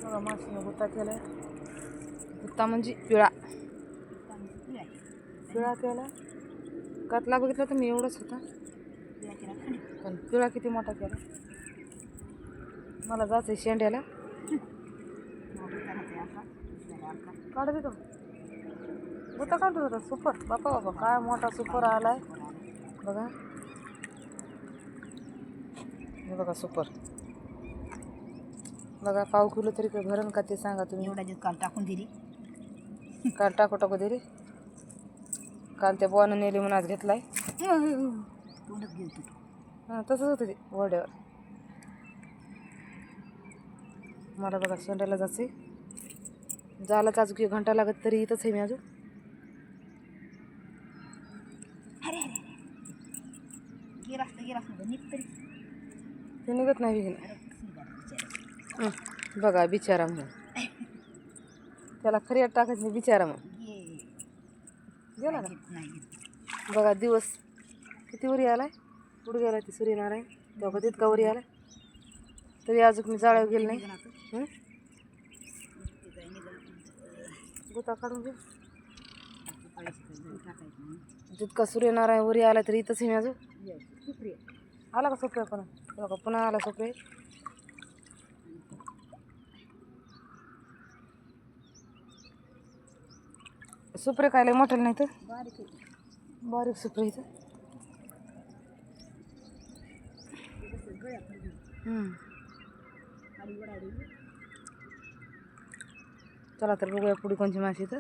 बघा माशीनं गुत्ता केलाय. गुत्ता म्हणजे पिळा पिळा केला. कातला बघितला तर मी एवढंच होता, पण पिळा किती मोठा केला. मला जायचं शेंड्याला. काढ देतो गुत्ता काढतो होता. सुपर बापा बाबा काय मोठा सुपर आलाय बघा. हे बघा सुपर बघा. पाव किलो तरी काय भरण का ते सांगा तुम्ही. एवढा काल टाकून दिली. काल टाकू दे रे. काल त्या बोवानं नेली म्हणून आज घेतलाय. तोंडच घेऊ तू. हां तसंच होतं ते वड्यावर. मला बघा शेंड्याला जायचे. जायलाच अजून 1 घंटा लागत तरी इथंच आहे मी अजून. अरे अरे गिरास निघ तरी. ते निघत नाही विहीन. बघा बिचारा म्हणून त्याला खरी टाकायचं नाही बिचारा म्हणून गेला का. बघा दिवस किती वरी आलाय. पुढे गेला ते सूर्यनारायण तेव्हा तितका वरी आलाय तरी अजून मी जाळ्यावर गेलो नाही. गुत्ता काढून घे. जितका सूर्यनारायण वरी आला तरी इथंच मी अजून. आला का सोपे पण बघा पुन्हा आला सोपे. सुपरे खायला मोठं नाही तर बारीक सुपरे इथं. चला तर बघूया पुढे कोणची माशी तर.